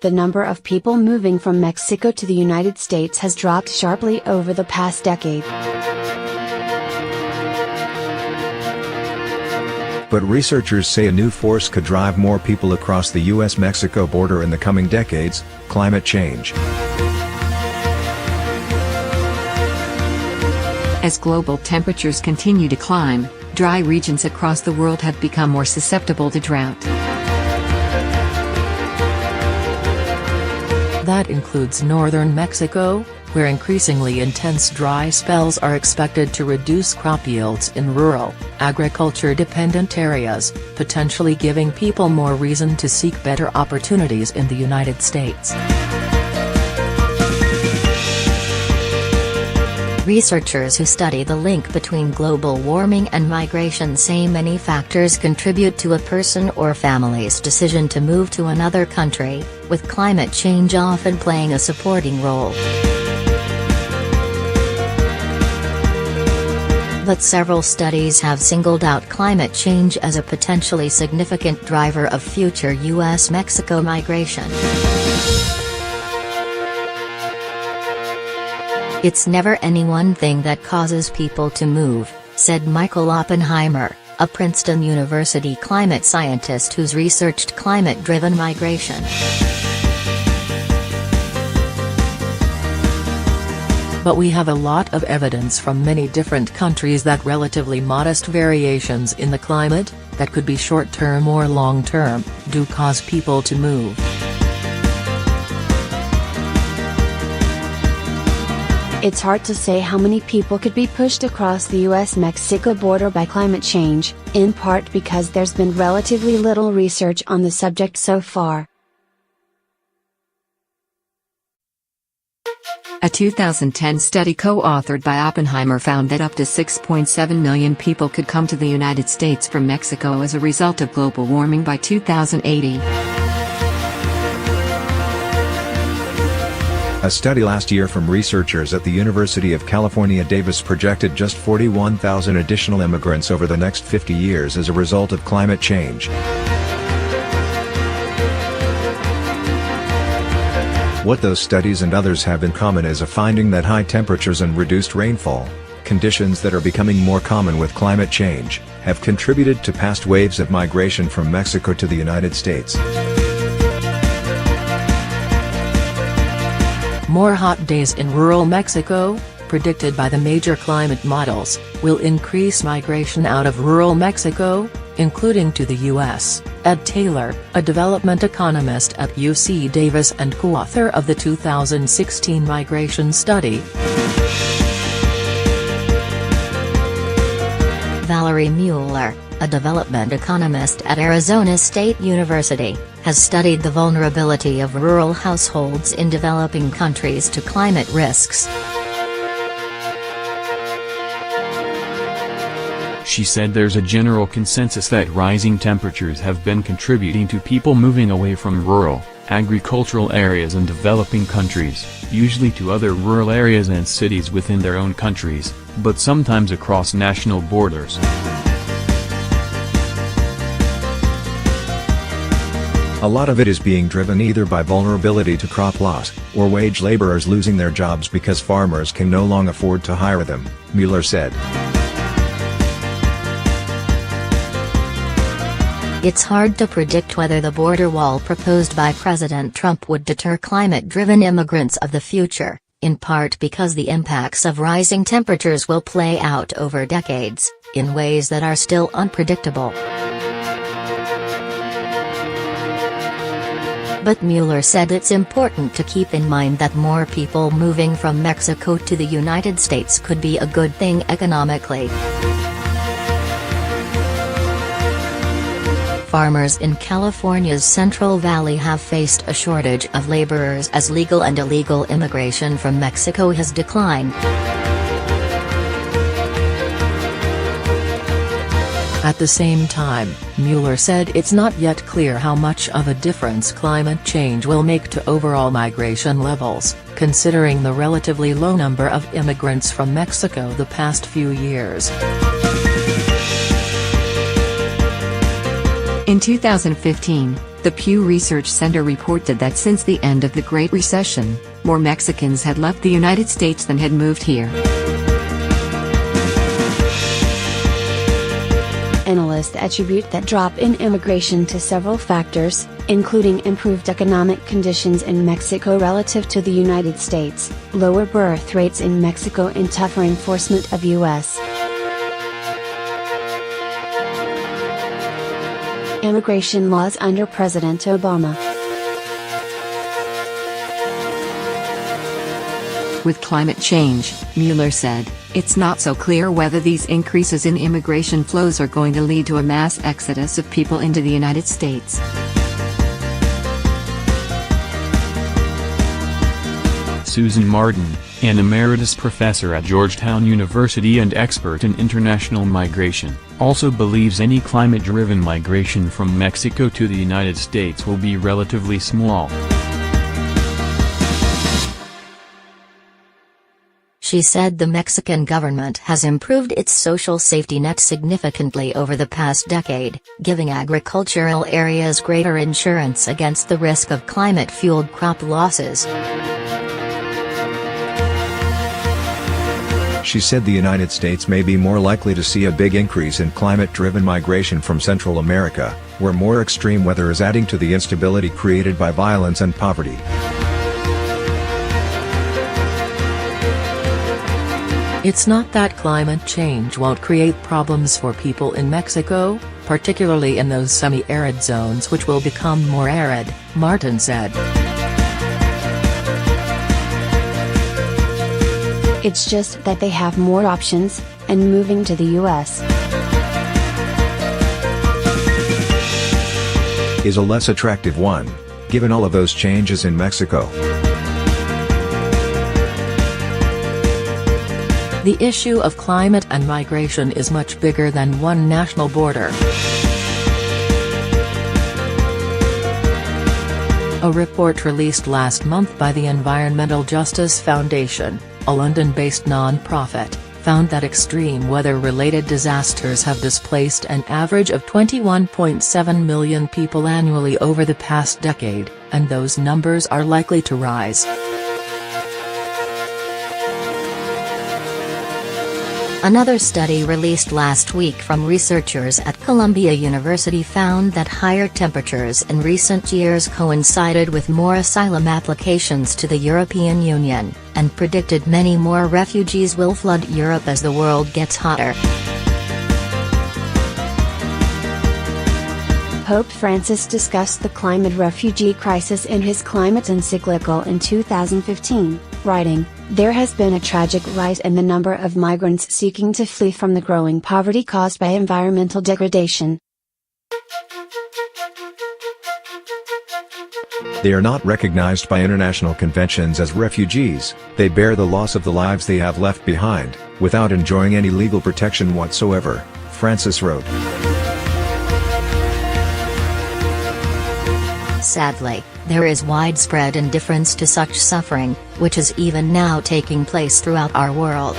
the number of people moving from Mexico to the United States has dropped sharply over the past decade. But researchers say a new force could drive more people across the U.S. Mexico border in the coming decades: climate change. As global temperatures continue to climb, dry regions across the world have become more susceptible to drought. That includes northern Mexico, where increasingly intense dry spells are expected to reduce crop yields in rural, agriculture-dependent areas, potentially giving people more reason to seek better opportunities in the United States. Researchers who study the link between global warming and migration say many factors contribute to a person or family's decision to move to another country, with climate change often playing a supporting role. But several studies have singled out climate change as a potentially significant driver of future U.S. Mexico migration. "It's never any one thing that causes people to move," said Michael Oppenheimer, a Princeton University climate scientist who's researched climate-driven migration. But we have a lot of evidence from many different countries that relatively modest variations in the climate, that could be short-term or long-term, do cause people to move. It's hard to say how many people could be pushed across the U.S.-Mexico border by climate change, in part because there's been relatively little research on the subject so far. A 2010 study co-authored by Oppenheimer found that up to 6.7 million people could come to the United States from Mexico as a result of global warming by 2080. A study last year from researchers at the University of California, Davis projected just 41,000 additional immigrants over the next 50 years as a result of climate change. What those studies and others have in common is a finding that high temperatures and reduced rainfall, conditions that are becoming more common with climate change, have contributed to past waves of migration from Mexico to the United States. More hot days in rural Mexico, predicted by the major climate models, will increase migration out of rural Mexico, including to the U.S., Ed Taylor, a development economist at UC Davis and co-author of the 2016 migration study. Valerie Mueller, a development economist at Arizona State University, has studied the vulnerability of rural households in developing countries to climate risks. She said there's a general consensus that rising temperatures have been contributing to people moving away from rural, agricultural areas in developing countries, usually to other rural areas and cities within their own countries, but sometimes across national borders. A lot of it is being driven either by vulnerability to crop loss, or wage laborers losing their jobs because farmers can no longer afford to hire them, Mueller said. It's hard to predict whether the border wall proposed by President Trump would deter climate-driven immigrants of the future, in part because the impacts of rising temperatures will play out over decades, in ways that are still unpredictable. But Mueller said it's important to keep in mind that more people moving from Mexico to the United States could be a good thing economically. Farmers in California's Central Valley have faced a shortage of laborers as legal and illegal immigration from Mexico has declined. At the same time, Mueller said it's not yet clear how much of a difference climate change will make to overall migration levels, considering the relatively low number of immigrants from Mexico the past few years. In 2015, The Pew Research Center reported that since the end of the Great Recession, more Mexicans had left the United States than had moved here. Analysts attribute that drop in immigration to several factors, including improved economic conditions in Mexico relative to the United States, lower birth rates in Mexico and tougher enforcement of U.S. immigration laws under President Obama. With climate change, Mueller said, it's not so clear whether these increases in immigration flows are going to lead to a mass exodus of people into the United States. Susan Martin, an emeritus professor at Georgetown University and expert in international migration, also believes any climate-driven migration from Mexico to the United States will be relatively small. She said the Mexican government has improved its social safety net significantly over the past decade, giving agricultural areas greater insurance against the risk of climate-fueled crop losses. She said the United States may be more likely to see a big increase in climate-driven migration from Central America, where more extreme weather is adding to the instability created by violence and poverty. It's not that climate change won't create problems for people in Mexico, particularly in those semi-arid zones which will become more arid, Martin said. It's just that they have more options, and moving to the U.S. is a less attractive one, given all of those changes in Mexico. The issue of climate and migration is much bigger than one national border. A report released last month by the Environmental Justice Foundation, a London-based non-profit, found that extreme weather-related disasters have displaced an average of 21.7 million people annually over the past decade, and those numbers are likely to rise. Another study released last week from researchers at Columbia University found that higher temperatures in recent years coincided with more asylum applications to the European Union, and predicted many more refugees will flood Europe as the world gets hotter. Pope Francis discussed the climate refugee crisis in his climate encyclical in 2015, writing, "There has been a tragic rise in the number of migrants seeking to flee from the growing poverty caused by environmental degradation. They are not recognized by international conventions as refugees, they bear the loss of the lives they have left behind, without enjoying any legal protection whatsoever," Francis wrote. Sadly, there is widespread indifference to such suffering, which is even now taking place throughout our world.